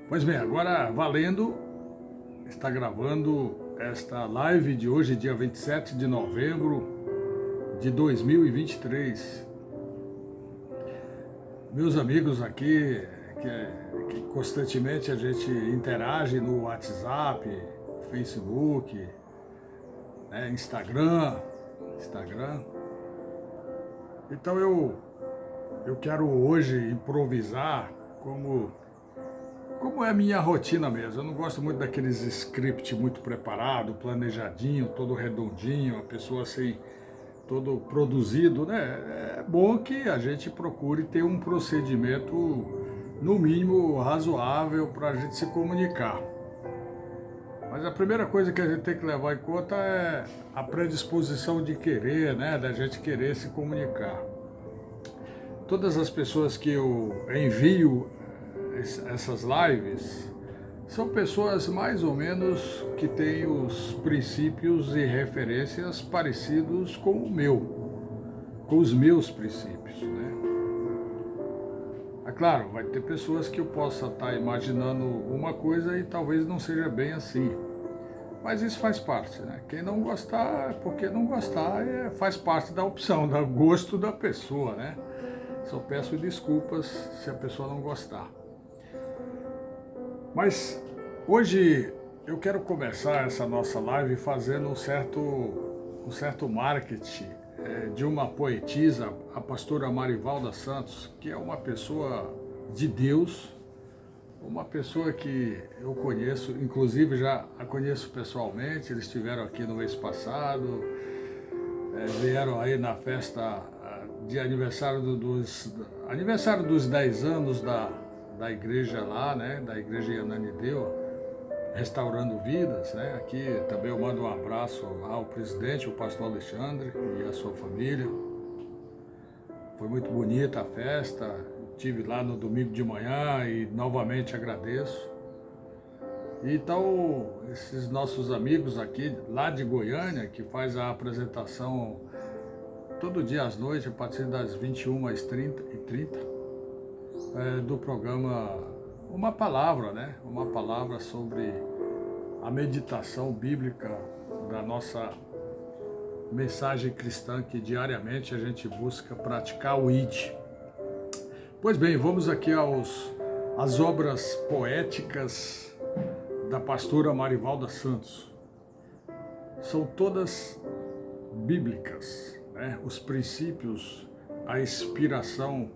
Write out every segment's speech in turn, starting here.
Pois bem, agora valendo, está gravando esta live de hoje, dia 27 de novembro de 2023. Meus amigos aqui, que constantemente a gente interage no WhatsApp, Facebook, Instagram. Então eu quero hoje improvisar como é a minha rotina mesmo. Eu não gosto muito daqueles script muito preparado, planejadinho, todo redondinho, a pessoa assim, todo produzido, né? É bom que a gente procure ter um procedimento, no mínimo, razoável para a gente se comunicar. Mas a primeira coisa que a gente tem que levar em conta é a predisposição de querer, né? Da gente querer se comunicar. Todas as pessoas que eu envio essas lives são pessoas mais ou menos que têm os princípios e referências parecidos com os meus princípios, né? É claro, vai ter pessoas que eu possa estar imaginando uma coisa e talvez não seja bem assim. Mas isso faz parte, né? Quem não gostar, é porque não gostar, faz parte da opção, do gosto da pessoa, né? Só peço desculpas se a pessoa não gostar. Mas hoje eu quero começar essa nossa live fazendo um certo marketing de uma poetisa, a pastora Marivalda Santos, que é uma pessoa de Deus, uma pessoa que eu conheço, inclusive já a conheço pessoalmente. Eles estiveram aqui no mês passado, vieram aí na festa de aniversário dos 10 anos da igreja lá, né, da igreja Yananideu, Restaurando Vidas, né? Aqui também eu mando um abraço ao presidente, o pastor Alexandre, e a sua família. Foi muito bonita a festa, estive lá no domingo de manhã e novamente agradeço. Então, esses nossos amigos aqui, lá de Goiânia, que faz a apresentação todo dia às noites, a partir das 21h30, do programa Uma Palavra, né? Uma palavra sobre a meditação bíblica da nossa mensagem cristã, que diariamente a gente busca praticar o ID. Pois bem, vamos aqui às obras poéticas da pastora Marivalda Santos. São todas bíblicas, né? Os princípios, a inspiração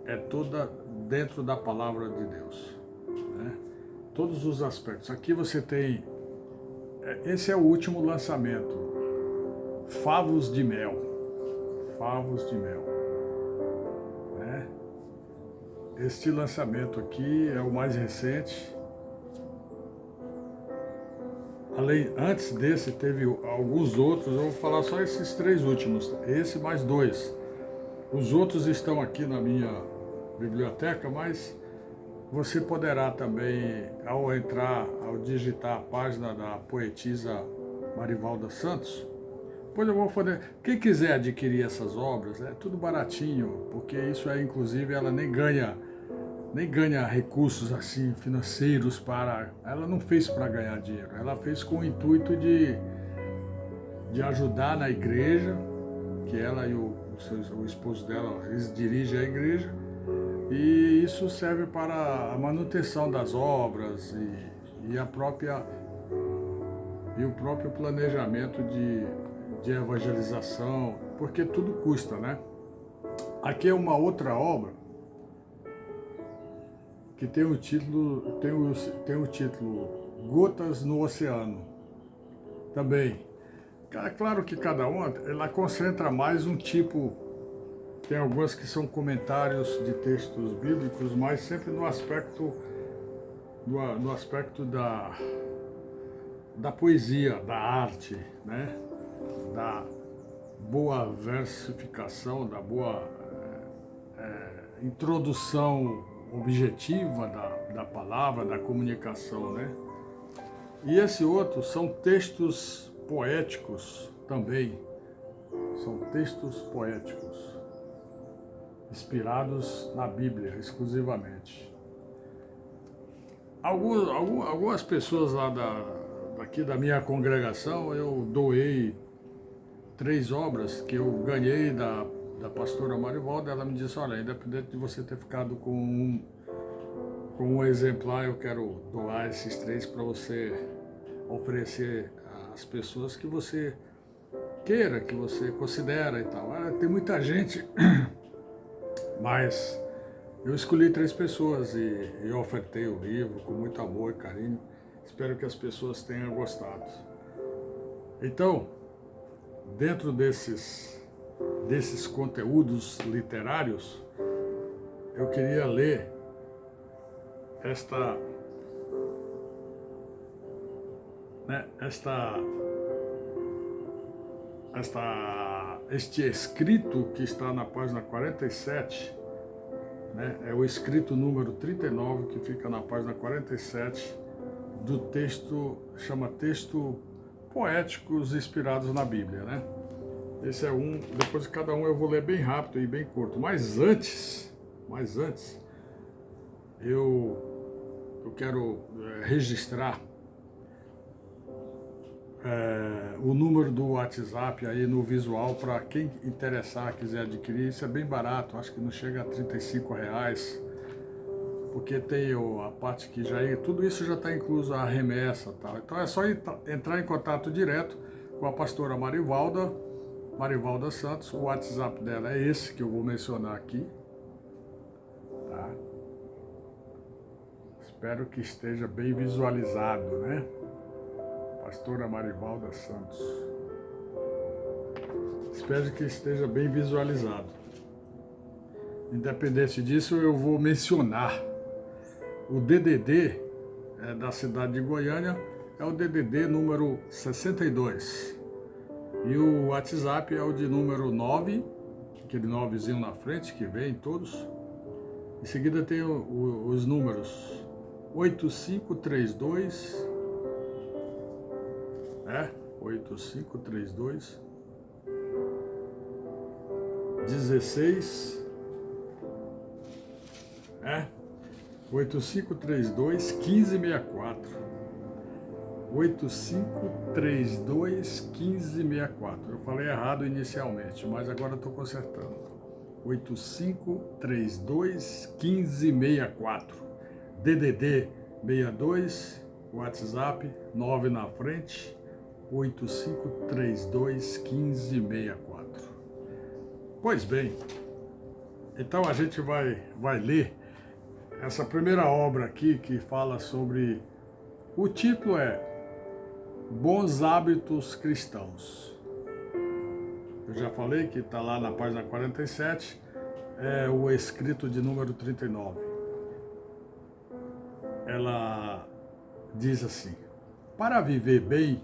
é toda dentro da palavra de Deus, né? Todos os aspectos. Aqui você tem, esse é o último lançamento, Favos de Mel, né? Este lançamento aqui é o mais recente. Antes desse teve alguns outros, eu vou falar só esses 3 últimos, esse mais 2. Os outros estão aqui na minha biblioteca, mas você poderá também, ao digitar a página da poetisa Marivalda Santos, depois eu vou fazer. Quem quiser adquirir essas obras, é tudo baratinho, porque isso inclusive, ela nem ganha recursos assim financeiros ela não fez para ganhar dinheiro, ela fez com o intuito de ajudar na igreja, que ela e o esposo dela, eles dirigem a igreja, e isso serve para a manutenção das obras e o próprio planejamento de evangelização, porque tudo custa, né? Aqui é uma outra obra que tem o título Gotas no Oceano. Também. É claro que cada uma, ela concentra mais um tipo. Tem algumas que são comentários de textos bíblicos, mas sempre no aspecto da poesia, da arte, né? Da boa versificação, da boa introdução objetiva da palavra, da comunicação, né? E esse outro são textos poéticos também. São textos poéticos, inspirados na Bíblia exclusivamente. Algumas pessoas lá daqui da minha congregação, eu doei 3 obras que eu ganhei da pastora Marivalda. Ela me disse, olha, independente de você ter ficado com um exemplar, eu quero doar esses 3 para você oferecer às pessoas que você queira, que você considera e tal. Tem muita gente, mas eu escolhi 3 pessoas e ofertei o livro com muito amor e carinho. Espero que as pessoas tenham gostado. Então, dentro desses conteúdos literários, eu queria ler este escrito que está na página 47, né? É o escrito número 39, que fica na página 47 do texto, chama Texto Poéticos Inspirados na Bíblia, né? Esse é um, depois de cada um eu vou ler bem rápido e bem curto. Mas antes, eu quero registrar o número do WhatsApp aí no visual para quem interessar, quiser adquirir. Isso é bem barato, acho que não chega a R$35, porque tem a parte que tudo isso já está incluso a remessa e tal. Então é só entrar em contato direto com a pastora Marivalda Santos. O WhatsApp dela é esse que eu vou mencionar aqui, tá? Espero que esteja bem visualizado, né? Pastora Marivalda Santos. Espero que esteja bem visualizado. Independente disso, eu vou mencionar o DDD da cidade de Goiânia, é o DDD número 62. E o WhatsApp é o de número 9, aquele 9zinho na frente, que vem todos. Em seguida tem os números 8532, 8532 16, 8532 1564, 8532 1564. Eu falei errado inicialmente, mas agora estou consertando. 8532 1564, DDD 62, WhatsApp 9 na frente, 8532 1564. Pois bem, então a gente vai ler essa primeira obra aqui que fala sobre, o título é Bons Hábitos Cristãos. Eu já falei que está lá na página 47, é o escrito de número 39. Ela diz assim: para viver bem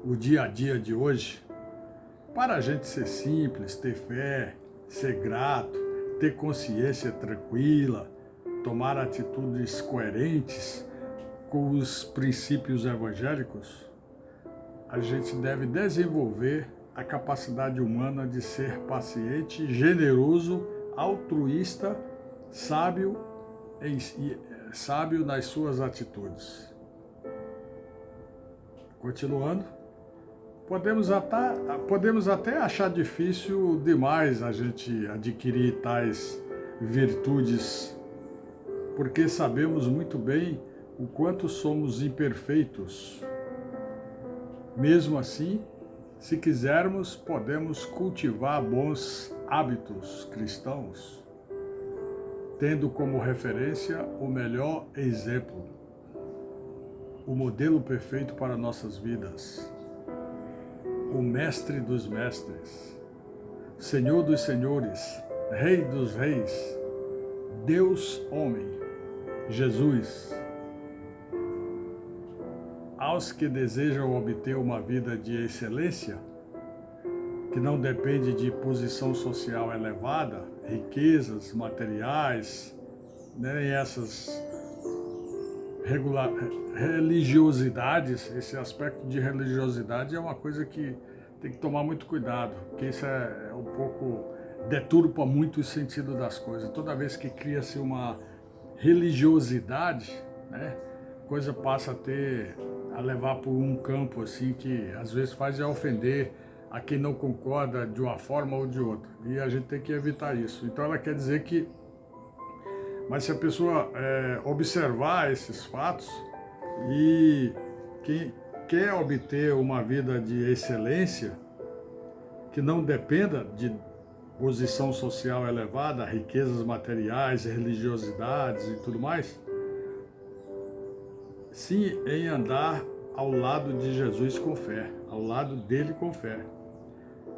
o dia a dia de hoje, para a gente ser simples, ter fé, ser grato, ter consciência tranquila, tomar atitudes coerentes com os princípios evangélicos, a gente deve desenvolver a capacidade humana de ser paciente, generoso, altruísta, sábio nas suas atitudes. Continuando, podemos até achar difícil demais a gente adquirir tais virtudes, porque sabemos muito bem o quanto somos imperfeitos. Mesmo assim, se quisermos, podemos cultivar bons hábitos cristãos, tendo como referência o melhor exemplo, o modelo perfeito para nossas vidas, o Mestre dos Mestres, Senhor dos Senhores, Rei dos Reis, Deus homem, Jesus. Aos que desejam obter uma vida de excelência, que não depende de posição social elevada, riquezas materiais, nem essas religiosidades. Esse aspecto de religiosidade é uma coisa que tem que tomar muito cuidado, porque isso é um pouco, deturpa muito o sentido das coisas. Toda vez que cria-se uma religiosidade, né? A coisa passa a levar por um campo assim que às vezes faz ofender a quem não concorda de uma forma ou de outra. E a gente tem que evitar isso. Então ela quer dizer que, mas se a pessoa observar esses fatos e quem quer obter uma vida de excelência, que não dependa de posição social elevada, riquezas materiais, religiosidades e tudo mais, sim em andar ao lado de Jesus com fé, ao lado dele com fé.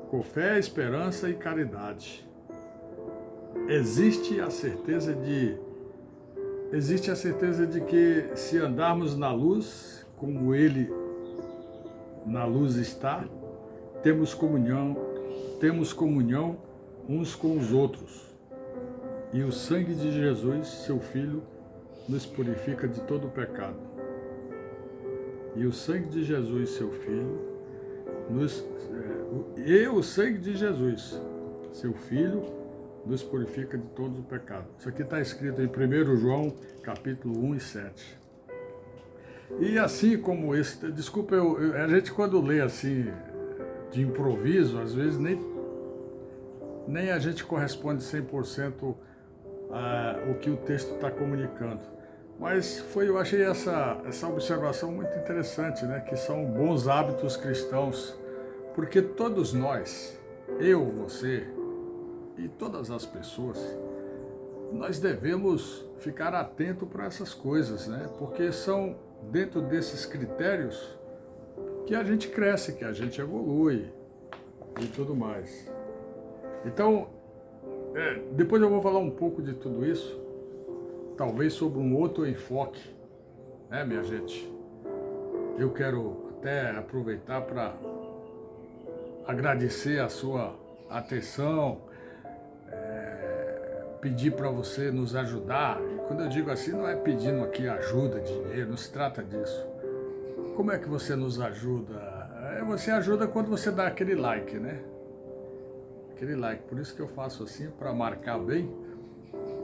Com fé, esperança e caridade. Existe a certeza de que se andarmos na luz, como ele na luz está, temos comunhão uns com os outros. E o sangue de Jesus, seu Filho, nos purifica de todo o pecado. E o sangue de Jesus, seu Filho, o sangue de Jesus, seu Filho, nos purifica de todo o pecado. Isso aqui está escrito em 1 João, capítulo 1 e 7. E assim como esse, desculpa, a gente quando lê assim, de improviso, às vezes nem a gente corresponde 100% o que o texto está comunicando. Mas eu achei essa observação muito interessante, né? Que são bons hábitos cristãos, porque todos nós, eu, você e todas as pessoas, nós devemos ficar atento para essas coisas, né? Porque são dentro desses critérios que a gente cresce, que a gente evolui e tudo mais. Então, depois eu vou falar um pouco de tudo isso, talvez sobre um outro enfoque, né, minha gente? Eu quero até aproveitar para agradecer a sua atenção, pedir para você nos ajudar. E quando eu digo assim, não é pedindo aqui ajuda, dinheiro, não se trata disso. Como é que você nos ajuda? Você ajuda quando você dá aquele like, né? Aquele like, por isso que eu faço assim, para marcar bem.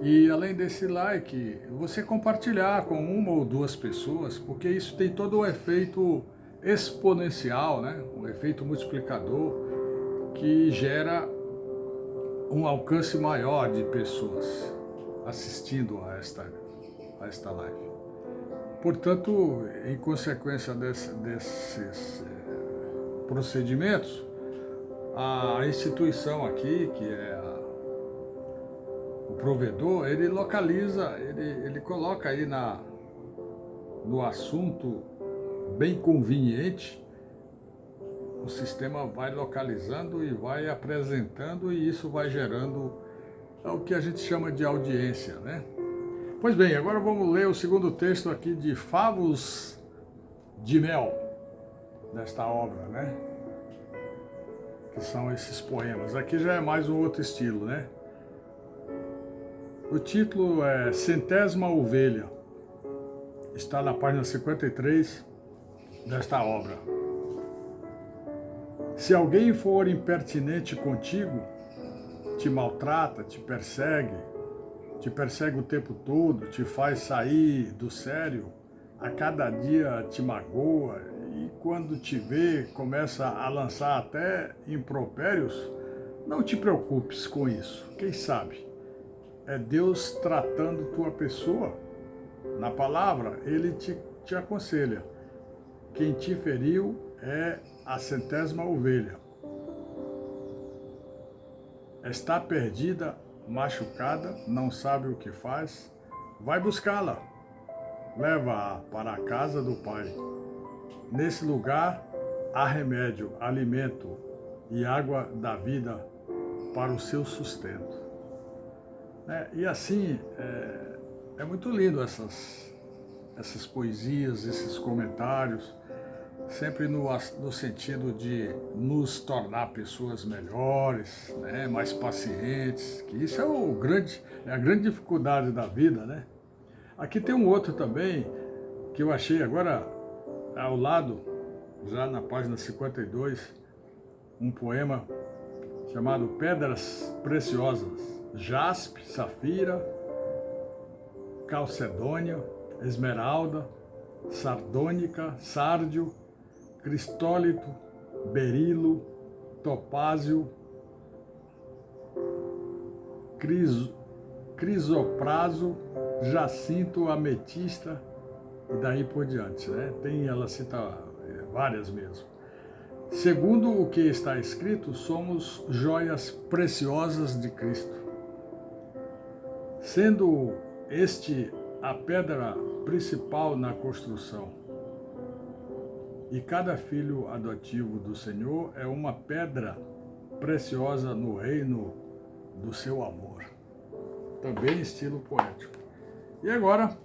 E além desse like, você compartilhar com uma ou duas pessoas, porque isso tem todo um efeito exponencial, né? Um efeito multiplicador que gera um alcance maior de pessoas assistindo a esta live. Portanto, em consequência desses procedimentos, a instituição aqui, que é o provedor, ele localiza, ele coloca aí no assunto bem conveniente, o sistema vai localizando e vai apresentando, e isso vai gerando o que a gente chama de audiência, né? Pois bem, agora vamos ler o segundo texto aqui de Favos de Mel, desta obra, né? Que são esses poemas. Aqui já é mais um outro estilo, né? O título é Centésima Ovelha. Está na página 53 desta obra. Se alguém for impertinente contigo, te maltrata, te persegue o tempo todo, te faz sair do sério, a cada dia te magoa e quando te vê começa a lançar até impropérios, não te preocupes com isso. Quem sabe? É Deus tratando tua pessoa. Na palavra, Ele te aconselha. Quem te feriu é a centésima ovelha. Está perdida, machucada, não sabe o que faz. Vai buscá-la. Leva-a para a casa do Pai. Nesse lugar há remédio, alimento e água da vida para o seu sustento. E assim, é muito lindo essas poesias, esses comentários, sempre no sentido de nos tornar pessoas melhores, né, mais pacientes, que isso é a grande dificuldade da vida, né? Aqui tem um outro também, que eu achei agora ao lado, já na página 52, um poema chamado Pedras Preciosas, jaspe, safira, calcedônia, esmeralda, sardônica, sárdio, cristólito, berilo, topázio, crisopraso, jacinto, ametista e daí por diante, né? Ela cita várias mesmo. Segundo o que está escrito, somos joias preciosas de Cristo, sendo este a pedra principal na construção. E cada filho adotivo do Senhor é uma pedra preciosa no reino do seu amor. Também estilo poético. E agora,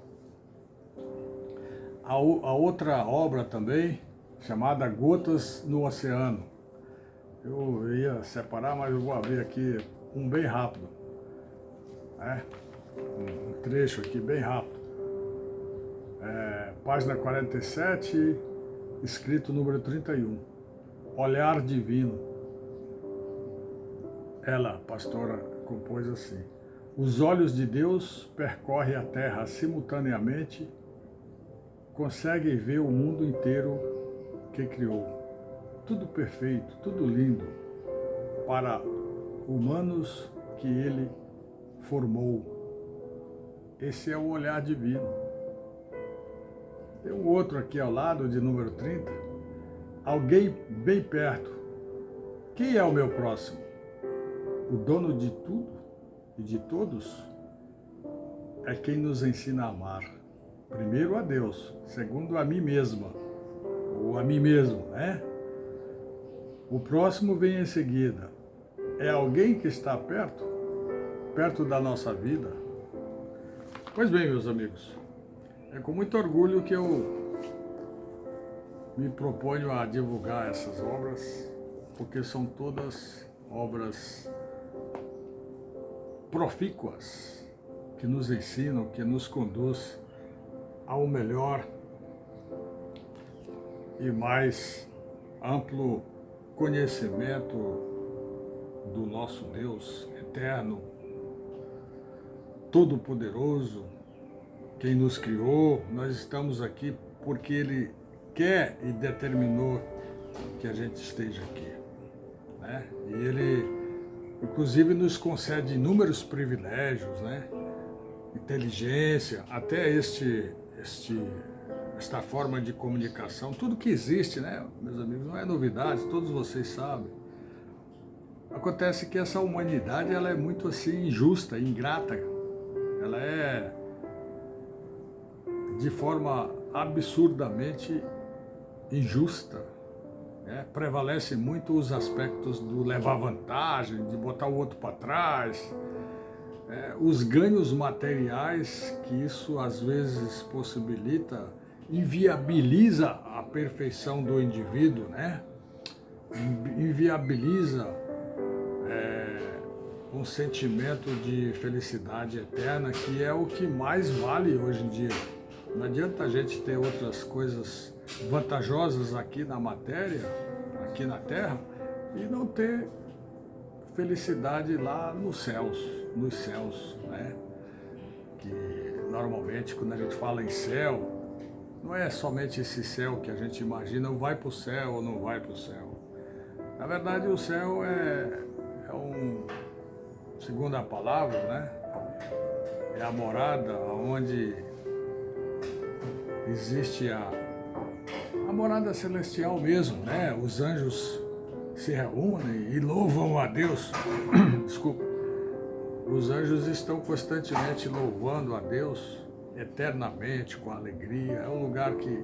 a outra obra também, chamada Gotas no Oceano. Eu ia separar, mas eu vou abrir aqui um bem rápido. Um trecho aqui bem rápido. Página 47, escrito número 31. Olhar divino. Ela, pastora, compôs assim: os olhos de Deus percorrem a terra simultaneamente, conseguem ver o mundo inteiro que criou. Tudo perfeito, tudo lindo, para humanos que ele formou. Esse é o olhar divino. Tem um outro aqui ao lado, de número 30. Alguém bem perto. Quem é o meu próximo? O dono de tudo e de todos é quem nos ensina a amar. Primeiro a Deus, segundo a mim mesma, ou a mim mesmo, né? O próximo vem em seguida. É alguém que está perto da nossa vida. Pois bem, meus amigos, é com muito orgulho que eu me proponho a divulgar essas obras, porque são todas obras profícuas, que nos ensinam, que nos conduz ao melhor e mais amplo conhecimento do nosso Deus eterno, todo-poderoso, quem nos criou. Nós estamos aqui porque Ele quer e determinou que a gente esteja aqui, né? E Ele, inclusive, nos concede inúmeros privilégios, né? Inteligência, até esta forma de comunicação, tudo que existe, né, meus amigos, não é novidade, todos vocês sabem. Acontece que essa humanidade, ela é muito assim injusta, ingrata, ela é de forma absurdamente injusta, né? Prevalece muito os aspectos do levar vantagem, de botar o outro para trás, os ganhos materiais que isso às vezes possibilita, inviabiliza a perfeição do indivíduo, né? Inviabiliza um sentimento de felicidade eterna, que é o que mais vale hoje em dia. Não adianta a gente ter outras coisas vantajosas aqui na matéria, aqui na Terra, e não ter felicidade lá nos céus, né? Que normalmente quando a gente fala em céu, não é somente esse céu que a gente imagina, ou vai para o céu ou não vai para o céu. Na verdade, o céu é segundo a palavra, né? É a morada onde existe a morada celestial mesmo, né? Os anjos se reúnem e louvam a Deus. Desculpa. Os anjos estão constantemente louvando a Deus eternamente, com alegria. É um lugar que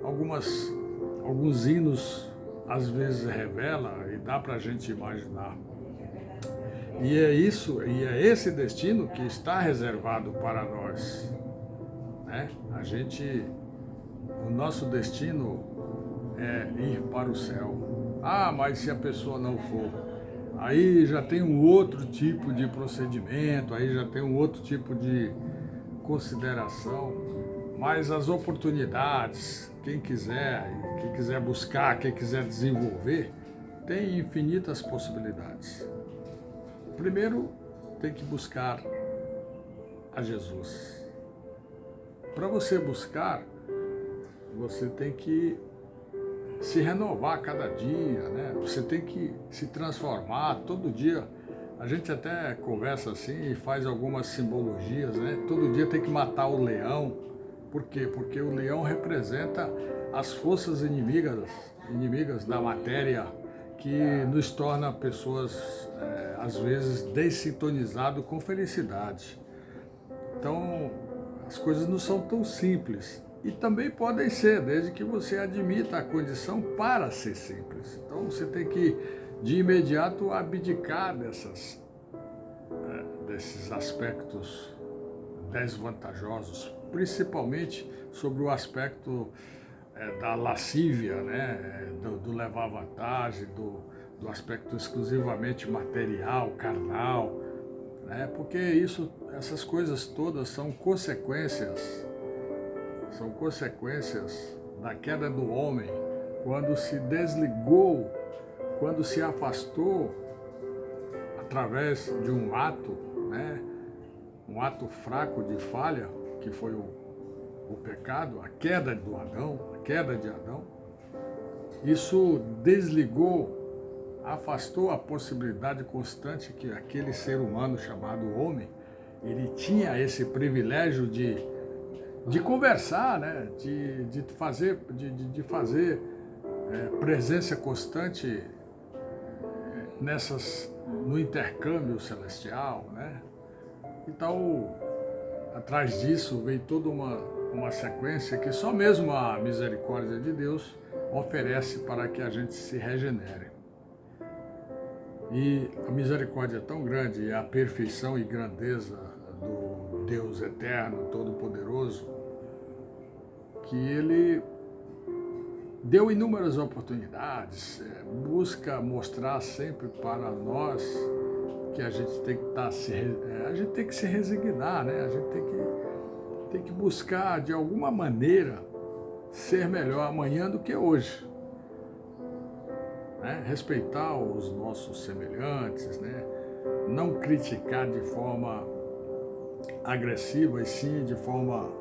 alguns hinos às vezes revela e dá para a gente imaginar. E é esse destino que está reservado para nós, né? O nosso destino é ir para o céu. Ah, mas se a pessoa não for, aí já tem um outro tipo de procedimento, aí já tem um outro tipo de consideração. Mas as oportunidades, quem quiser buscar, quem quiser desenvolver, tem infinitas possibilidades. Primeiro, tem que buscar a Jesus. para você buscar, você tem que se renovar a cada dia, né? Você tem que se transformar todo dia. A gente até conversa assim e faz algumas simbologias, né? Todo dia tem que matar o leão. Por quê? Porque o leão representa as forças inimigas da matéria que nos torna pessoas, às vezes, dessintonizadas com felicidade. Então, as coisas não são tão simples. E também podem ser, desde que você admita a condição para ser simples. Então, você tem que, de imediato, abdicar desses aspectos desvantajosos, principalmente sobre o aspecto da lascívia, né? Do levar vantagem, do aspecto exclusivamente material, carnal, né? Porque essas coisas todas são consequências da queda do homem, quando se desligou, quando se afastou através de um ato, né? Um ato fraco de falha, que foi o pecado, a queda de Adão. Isso desligou, afastou a possibilidade constante que aquele ser humano chamado homem, ele tinha esse privilégio de conversar, né? de fazer presença constante no intercâmbio celestial, né? Então, atrás disso vem toda uma sequência que só mesmo a misericórdia de Deus oferece para que a gente se regenere. E a misericórdia é tão grande, e a perfeição e grandeza do Deus eterno, todo-poderoso, que Ele deu inúmeras oportunidades, busca mostrar sempre para nós que a gente tem que se resignar, né? A gente tem que buscar de alguma maneira ser melhor amanhã do que hoje, né? Respeitar os nossos semelhantes, né? Não criticar de forma agressiva, e sim de forma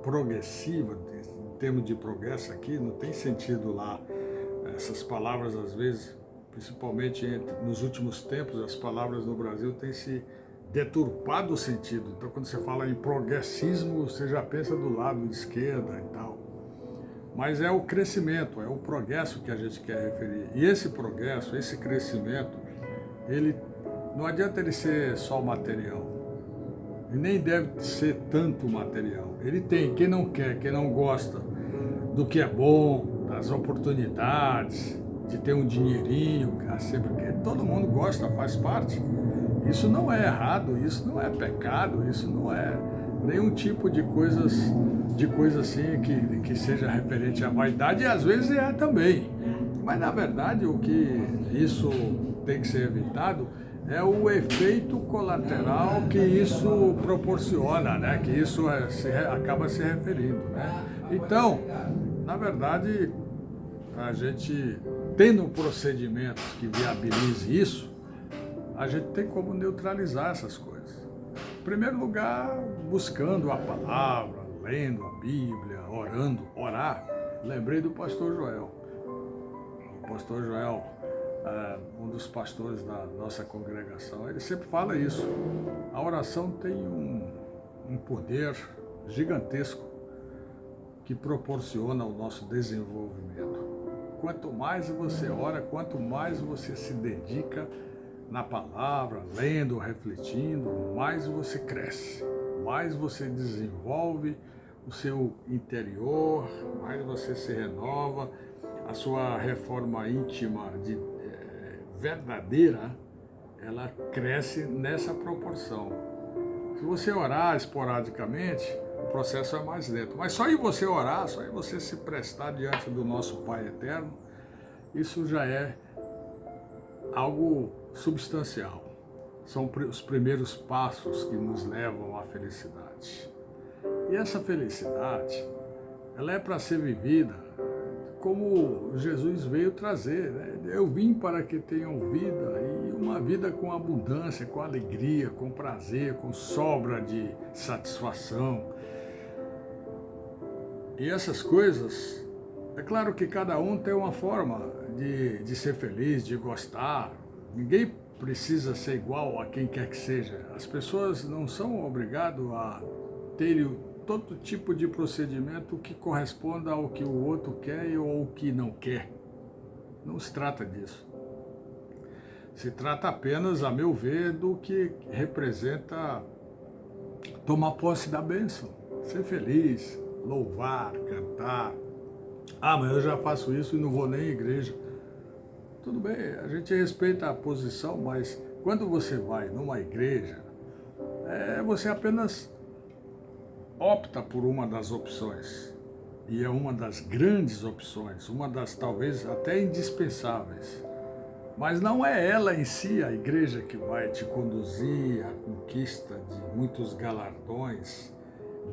progressiva. Em termos de progresso aqui, não tem sentido lá essas palavras, às vezes, principalmente nos últimos tempos, as palavras no Brasil têm se deturpado o sentido. Então, quando você fala em progressismo, você já pensa do lado de esquerda e tal. Mas é o crescimento, é o progresso que a gente quer referir. E esse progresso, esse crescimento, não adianta ele ser só material. E nem deve ser tanto material. Ele tem, quem não quer, quem não gosta do que é bom, das oportunidades, de ter um dinheirinho, sempre que todo mundo gosta, faz parte. Isso não é errado, isso não é pecado, isso não é nenhum tipo de coisa assim que seja referente à vaidade, e às vezes é também. Mas na verdade o que isso tem que ser evitado é o efeito colateral que isso proporciona, né? Que isso acaba se referindo, né? Então, na verdade, a gente tendo procedimentos que viabilize isso, a gente tem como neutralizar essas coisas. Em primeiro lugar, buscando a palavra, lendo a Bíblia, orando, orar. Lembrei do pastor Joel. O pastor Joel, um dos pastores da nossa congregação, ele sempre fala isso. A oração tem um poder gigantesco que proporciona o nosso desenvolvimento. Quanto mais você ora, quanto mais você se dedica na palavra, lendo, refletindo, mais você cresce, mais você desenvolve o seu interior, mais você se renova, a sua reforma íntima verdadeira, ela cresce nessa proporção. Se você orar esporadicamente, o processo é mais lento. Mas só em você orar, só em você se prestar diante do nosso Pai Eterno, isso já é algo substancial. São os primeiros passos que nos levam à felicidade. E essa felicidade, ela é para ser vivida como Jesus veio trazer, né? Eu vim para que tenham vida, e uma vida com abundância, com alegria, com prazer, com sobra de satisfação. E essas coisas, é claro que cada um tem uma forma de ser feliz, de gostar. Ninguém precisa ser igual a quem quer que seja. As pessoas não são obrigadas a ter todo tipo de procedimento que corresponda ao que o outro quer ou o que não quer. Não se trata disso. Se trata apenas, a meu ver, do que representa tomar posse da bênção, ser feliz, louvar, cantar. Ah, mas eu já faço isso e não vou nem à igreja. Tudo bem, a gente respeita a posição, mas quando você vai numa igreja, você apenas opta por uma das opções. E é uma das grandes opções, uma das talvez até indispensáveis. Mas não é ela em si, a igreja, que vai te conduzir à conquista de muitos galardões,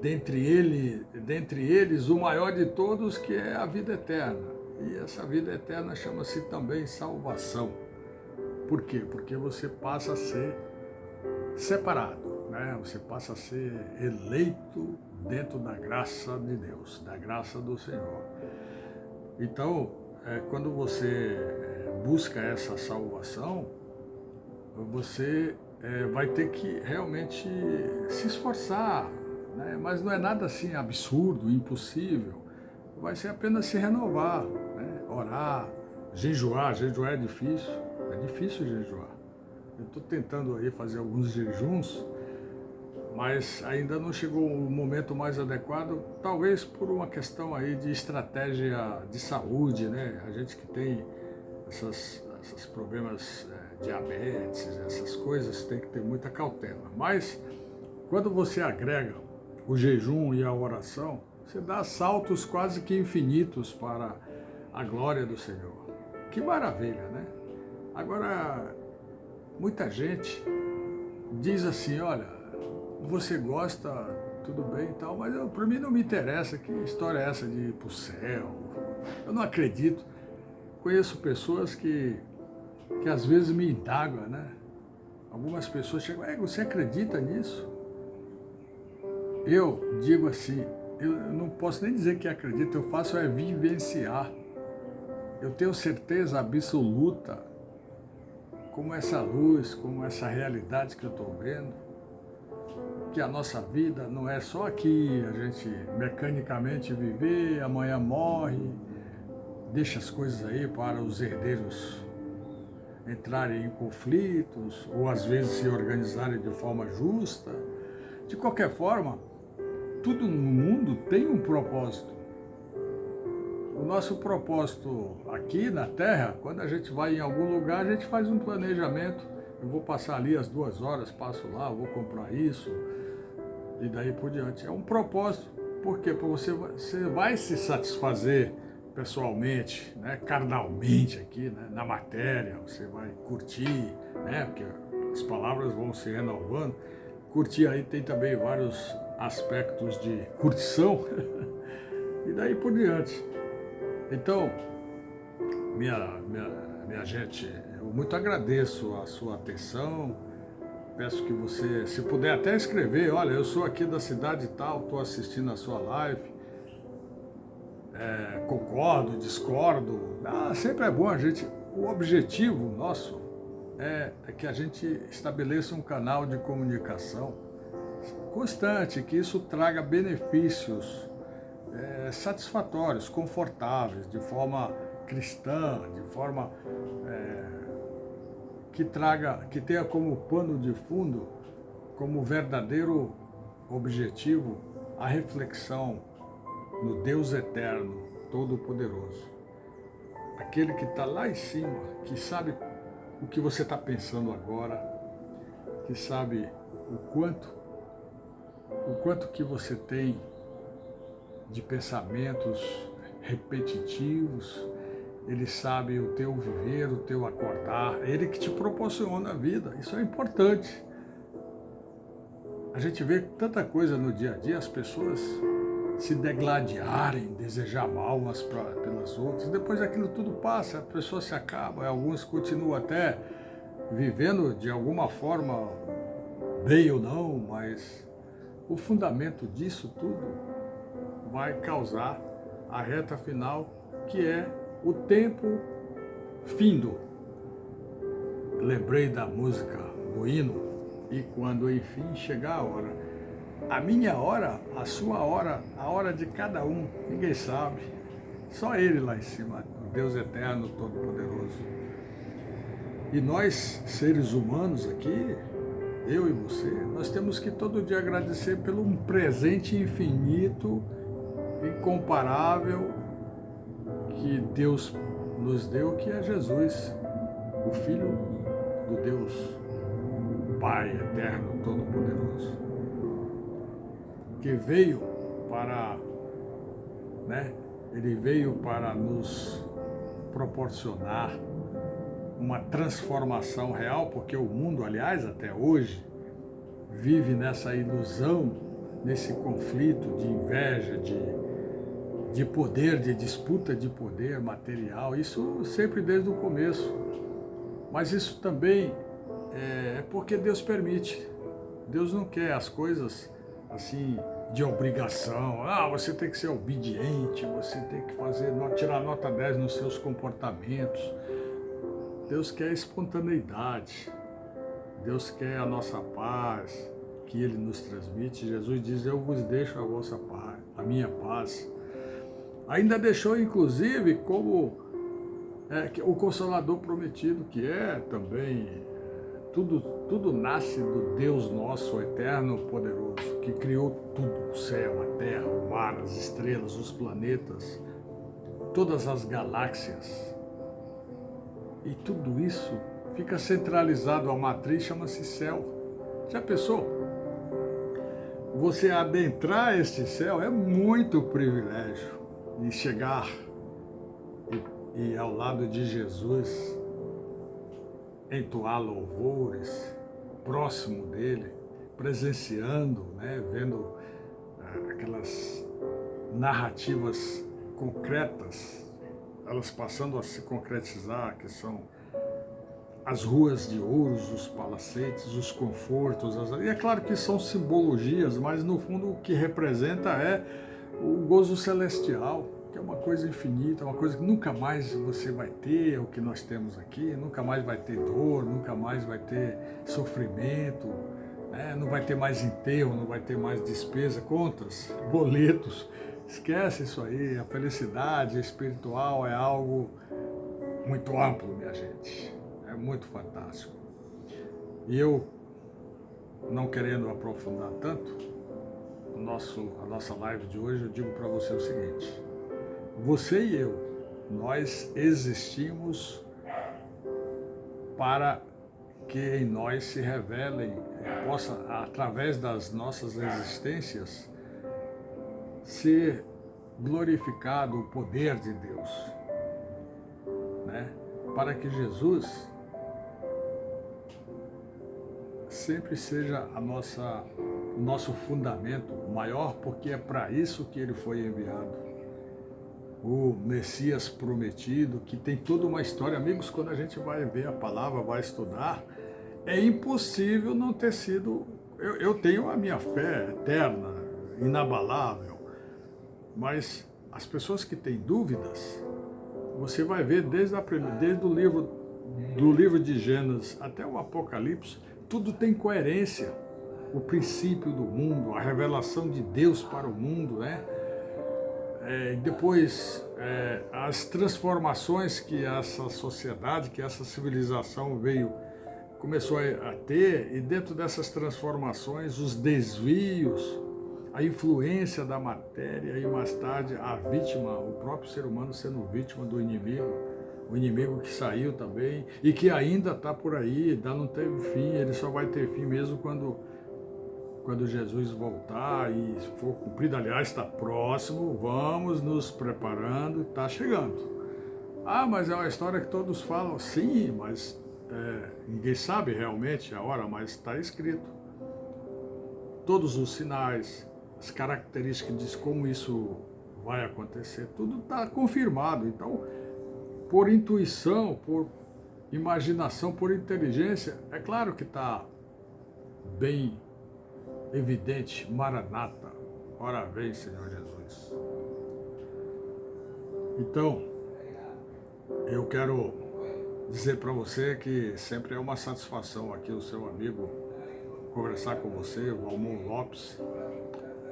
dentre eles o maior de todos, que é a vida eterna. E essa vida eterna chama-se também salvação. Por quê? Porque você passa a ser separado, né? Você passa a ser eleito dentro da graça de Deus, da graça do Senhor. Então, quando você busca essa salvação, você vai ter que realmente se esforçar, né? Mas não é nada assim absurdo, impossível. Vai ser apenas se renovar, né? Orar, jejuar. Jejuar é difícil jejuar. Eu estou tentando aí fazer alguns jejuns, mas ainda não chegou o momento mais adequado, talvez por uma questão aí de estratégia de saúde, né? A gente que tem esses problemas, diabetes, essas coisas, tem que ter muita cautela. Mas quando você agrega o jejum e a oração, você dá saltos quase que infinitos para a glória do Senhor. Que maravilha, né? Agora, muita gente diz assim, olha, você gosta, tudo bem e tal, mas para mim não me interessa, que história é essa de ir para o céu? Eu não acredito. Conheço pessoas que às vezes me indagam, né? Algumas pessoas chegam, você acredita nisso? Eu digo assim, eu não posso nem dizer que acredito, eu faço vivenciar. Eu tenho certeza absoluta, como essa luz, como essa realidade que eu estou vendo, que a nossa vida não é só aqui, a gente mecanicamente viver, amanhã morre, deixa as coisas aí para os herdeiros entrarem em conflitos, ou às vezes se organizarem de forma justa. De qualquer forma, tudo no mundo tem um propósito. O nosso propósito aqui na Terra, quando a gente vai em algum lugar, a gente faz um planejamento. Eu vou passar ali as 2 horas, passo lá, vou comprar isso, e daí por diante. É um propósito. Por quê? Porque você vai se satisfazer pessoalmente, né, carnalmente aqui, né, na matéria, você vai curtir, né, porque as palavras vão se renovando. Curtir aí tem também vários aspectos de curtição e daí por diante. Então, minha gente, eu muito agradeço a sua atenção. Peço que você, se puder até escrever, olha, eu sou aqui da cidade tal, estou assistindo a sua live, concordo, discordo. Sempre é bom a gente, o objetivo nosso é que a gente estabeleça um canal de comunicação constante, que isso traga benefícios satisfatórios, confortáveis, de forma cristã, de forma que tenha como pano de fundo, como verdadeiro objetivo, a reflexão no Deus eterno, todo-poderoso. Aquele que está lá em cima, que sabe o que você está pensando agora, que sabe o quanto que você tem de pensamentos repetitivos. Ele sabe o teu viver, o teu acordar, ele que te proporciona a vida. Isso é importante. A gente vê tanta coisa no dia a dia, as pessoas se degladiarem, desejar mal umas pelas outras, depois aquilo tudo passa, a pessoa se acaba, alguns continuam até vivendo de alguma forma, bem ou não, mas o fundamento disso tudo vai causar a reta final, que é o tempo findo. Lembrei da música do hino, e quando enfim chegar a hora, a minha hora, a sua hora, a hora de cada um, ninguém sabe, só Ele lá em cima, o Deus eterno, todo-poderoso. E nós, seres humanos aqui, eu e você, nós temos que todo dia agradecer pelo um presente infinito, incomparável, que Deus nos deu, que é Jesus, o Filho do Deus, Pai eterno, todo-poderoso, que veio para, Ele veio para nos proporcionar uma transformação real, porque o mundo, aliás, até hoje, vive nessa ilusão, nesse conflito de inveja, de poder, de disputa de poder material, isso sempre desde o começo. Mas isso também é porque Deus permite. Deus não quer as coisas assim de obrigação. Você tem que ser obediente, você tem que tirar nota 10 nos seus comportamentos. Deus quer espontaneidade. Deus quer a nossa paz, que Ele nos transmite. Jesus diz: eu vos deixo a vossa paz, a minha paz. Ainda deixou, inclusive, como o Consolador prometido, que é também, tudo nasce do Deus nosso, eterno, poderoso, que criou tudo, o céu, a terra, o mar, as estrelas, os planetas, todas as galáxias. E tudo isso fica centralizado, a matriz chama-se céu. Já pensou? Você adentrar este céu é muito privilégio. E chegar e ao lado de Jesus, entoar louvores, próximo dele, presenciando, vendo aquelas narrativas concretas, elas passando a se concretizar, que são as ruas de ouros, os palacetes, os confortos. E é claro que são simbologias, mas no fundo o que representa é o gozo celestial, que é uma coisa infinita, uma coisa que nunca mais você vai ter, o que nós temos aqui, nunca mais vai ter dor, nunca mais vai ter sofrimento, não vai ter mais enterro, não vai ter mais despesa, contas, boletos. Esquece isso aí, a felicidade espiritual é algo muito amplo, minha gente, é muito fantástico. E eu, não querendo aprofundar tanto, a nossa live de hoje, eu digo para você o seguinte: você e eu, nós existimos para que em nós se revelem, possa, através das nossas existências, ser glorificado o poder de Deus, para que Jesus sempre seja o nosso fundamento maior, porque é para isso que ele foi enviado. O Messias prometido, que tem toda uma história. Amigos, quando a gente vai ver a palavra, vai estudar, é impossível não ter sido... Eu tenho a minha fé eterna, inabalável, mas as pessoas que têm dúvidas, você vai ver desde o livro de Gênesis até o Apocalipse, tudo tem coerência. O princípio do mundo, a revelação de Deus para o mundo, depois as transformações que essa sociedade, que essa civilização começou a ter, e dentro dessas transformações, os desvios, a influência da matéria, e mais tarde a vítima, o próprio ser humano sendo vítima do inimigo, o inimigo que saiu também, e que ainda está por aí, ainda não teve fim, ele só vai ter fim mesmo quando Jesus voltar e for cumprido. Aliás, está próximo, vamos nos preparando, está chegando. Mas é uma história que todos falam, sim, mas ninguém sabe realmente a hora, mas está escrito. Todos os sinais, as características de como isso vai acontecer, tudo está confirmado. Então, por intuição, por imaginação, por inteligência, é claro que está bem evidente, Maranata, Ora vem, Senhor Jesus. Então, eu quero dizer para você que sempre é uma satisfação aqui o seu amigo conversar com você, o Valmon Lopes.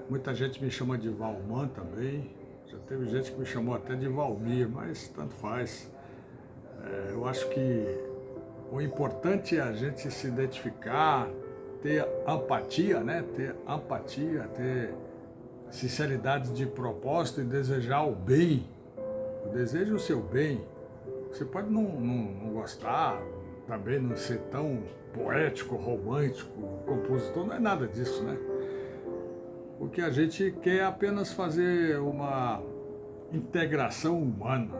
Muita gente me chama de Valman também. Já teve gente que me chamou até de Valmir, mas tanto faz. Eu acho que o importante é a gente se identificar, ter empatia, né? Ter empatia, ter sinceridade de propósito e desejar o bem. Deseja o seu bem. Você pode não gostar, também não ser tão poético, romântico, compositor, não é nada disso, né? O que a gente quer é apenas fazer uma integração humana.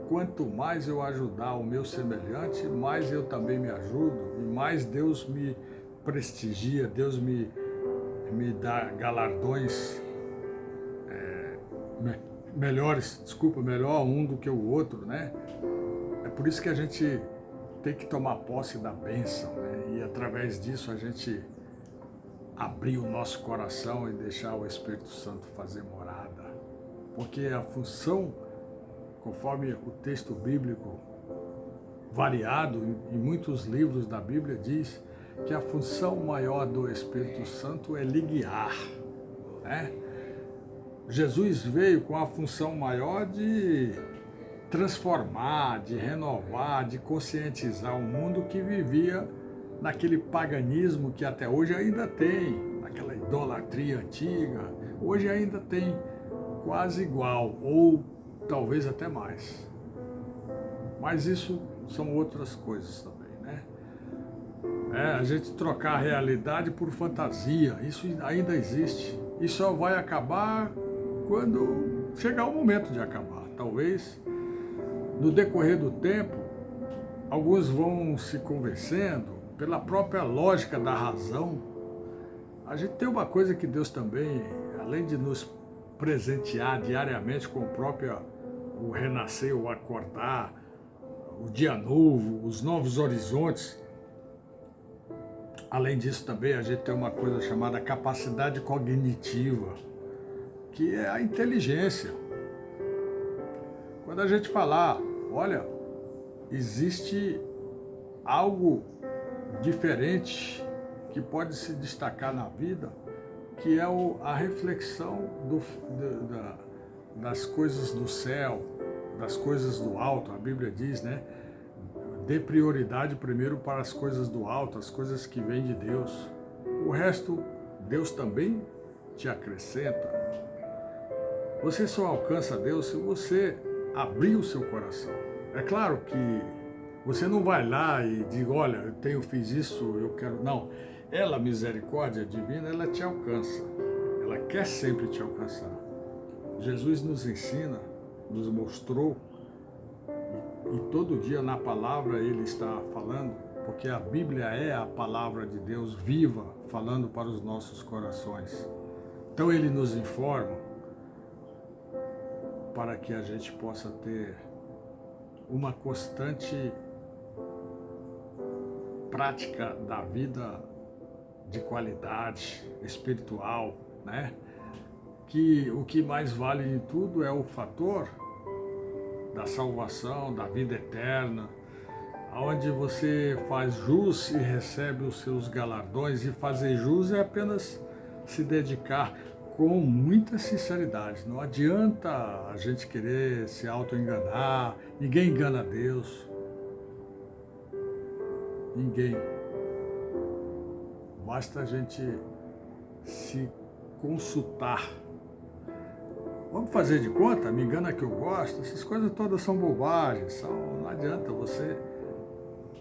Quanto mais eu ajudar o meu semelhante, mais eu também me ajudo e mais Deus me prestigia, Deus me dá galardões melhores, melhor um do que o outro, né? É por isso que a gente tem que tomar posse da bênção, né? E através disso a gente abrir o nosso coração e deixar o Espírito Santo fazer morada. Porque a função, conforme o texto bíblico variado em muitos livros da Bíblia diz que a função maior do Espírito Santo é lhe guiar, né? Jesus veio com a função maior de transformar, de renovar, de conscientizar o mundo que vivia naquele paganismo que até hoje ainda tem, naquela idolatria antiga, hoje ainda tem quase igual, ou talvez até mais. Mas isso são outras coisas também, né? A gente trocar a realidade por fantasia, isso ainda existe. E só vai acabar quando chegar o momento de acabar. Talvez, no decorrer do tempo, alguns vão se convencendo pela própria lógica da razão. A gente tem uma coisa que Deus também, além de nos presentear diariamente com o renascer, o acordar, o dia novo, os novos horizontes. Além disso também a gente tem uma coisa chamada capacidade cognitiva, que é a inteligência. Quando a gente falar, olha, existe algo diferente que pode se destacar na vida, que é a reflexão das coisas do céu, das coisas do alto. A Bíblia diz, né? Dê prioridade primeiro para as coisas do alto, as coisas que vêm de Deus. O resto, Deus também te acrescenta. Você só alcança Deus se você abrir o seu coração. É claro que você não vai lá e diz, olha, fiz isso, eu quero... Não, ela, misericórdia divina, ela te alcança. Ela quer sempre te alcançar. Jesus nos ensina, nos mostrou, e todo dia na palavra ele está falando, porque a Bíblia é a palavra de Deus viva, falando para os nossos corações. Então ele nos informa para que a gente possa ter uma constante prática da vida de qualidade espiritual, né? Que o que mais vale em tudo é o fator da salvação, da vida eterna, onde você faz jus e recebe os seus galardões, e fazer jus é apenas se dedicar com muita sinceridade. Não adianta a gente querer se auto-enganar, ninguém engana Deus. Ninguém. Basta a gente se consultar. Vamos fazer de conta? Me engana que eu gosto? Essas coisas todas são bobagens. Não adianta você.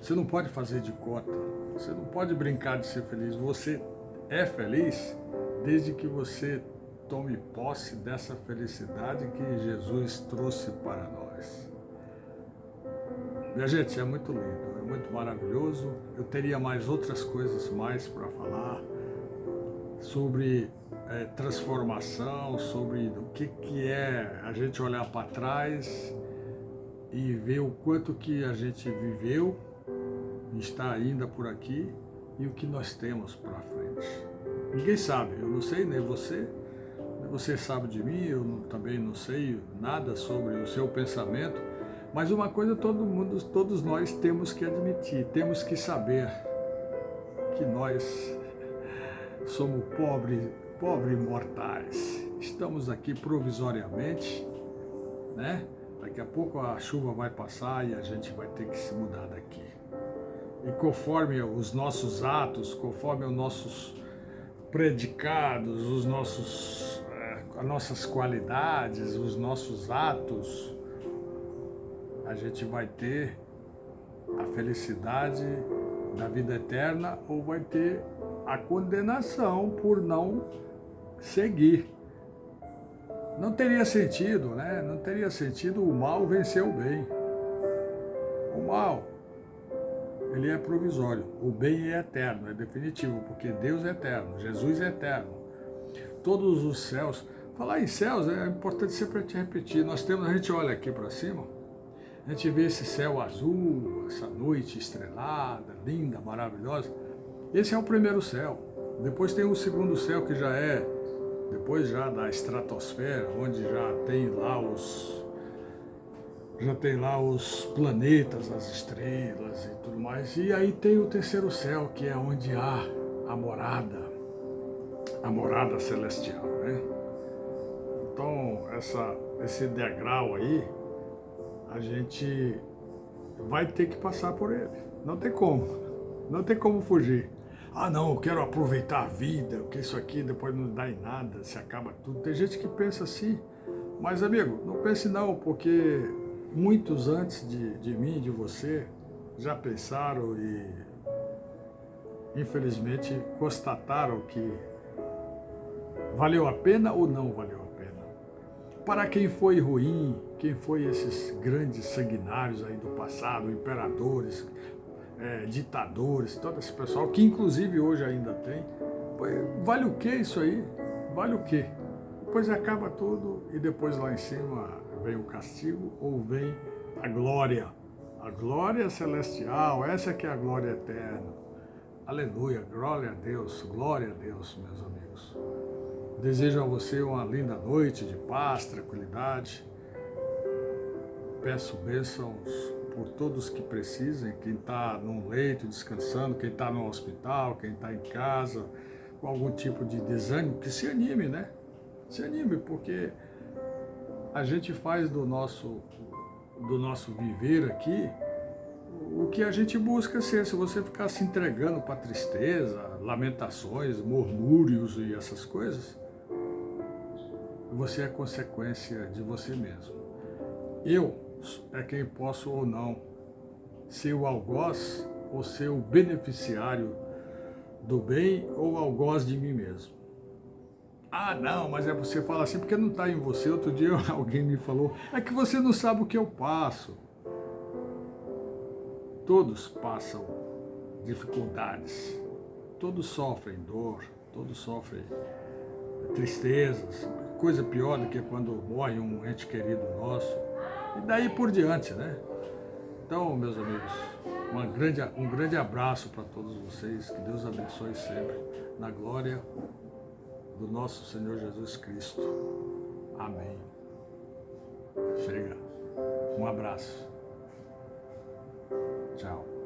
Você não pode fazer de conta. Você não pode brincar de ser feliz. Você é feliz desde que você tome posse dessa felicidade que Jesus trouxe para nós. Minha gente, é muito lindo, é muito maravilhoso. Eu teria mais outras coisas mais para falar sobre transformação, sobre o que é a gente olhar para trás e ver o quanto que a gente viveu, está ainda por aqui, e o que nós temos para frente. Ninguém sabe, eu não sei, nem você, Você sabe de mim, eu também não sei nada sobre o seu pensamento, mas uma coisa todos nós temos que admitir, temos que saber que nós somos pobres mortais. Estamos aqui provisoriamente, né? Daqui a pouco a chuva vai passar e a gente vai ter que se mudar daqui. E conforme os nossos atos, conforme os nossos predicados, as nossas qualidades, os nossos atos, a gente vai ter a felicidade da vida eterna ou vai ter a condenação por não seguir. Não teria sentido, né? Não teria sentido o mal vencer o bem. O mal, ele é provisório. O bem é eterno, é definitivo, porque Deus é eterno, Jesus é eterno. Todos os céus. Falar em céus é importante sempre te repetir. A gente olha aqui para cima, a gente vê esse céu azul, essa noite estrelada, linda, maravilhosa. Esse é o primeiro céu. Depois tem o segundo céu, que já é depois já da estratosfera, onde já tem lá os planetas, as estrelas e tudo mais. E aí tem o terceiro céu, que é onde há a morada celestial, né? Então, esse degrau aí, a gente vai ter que passar por ele. Não tem como fugir. Ah, não, eu quero aproveitar a vida, porque isso aqui depois não dá em nada, se acaba tudo. Tem gente que pensa assim, mas amigo, não pense não, porque muitos antes de mim, de você, já pensaram e infelizmente constataram que valeu a pena ou não valeu a pena. Para quem foi ruim, quem foi esses grandes sanguinários aí do passado, imperadores, ditadores, todo esse pessoal, que inclusive hoje ainda tem, vale o que isso aí? Vale o que? Depois acaba tudo e depois lá em cima vem o castigo ou vem a glória celestial, essa que é a glória eterna. Aleluia, glória a Deus, meus amigos. Desejo a você uma linda noite de paz, tranquilidade. Peço bênçãos por todos que precisem, quem está num leito descansando, quem está no hospital, quem está em casa, com algum tipo de desânimo, que se anime, né? Se anime, porque a gente faz do nosso viver aqui o que a gente busca ser. Se você ficar se entregando para tristeza, lamentações, murmúrios e essas coisas, você é consequência de você mesmo. Eu é quem posso ou não ser o algoz ou ser o beneficiário do bem ou algoz de mim mesmo. Ah, não, mas você fala assim porque não está em você. Outro dia alguém me falou, é que você não sabe o que eu passo. Todos passam dificuldades, todos sofrem dor, todos sofrem tristezas, coisa pior do que quando morre um ente querido nosso, e daí por diante, né? Então, meus amigos, um grande abraço para todos vocês, que Deus abençoe sempre, na glória do nosso Senhor Jesus Cristo. Amém. Chega. Um abraço. Tchau.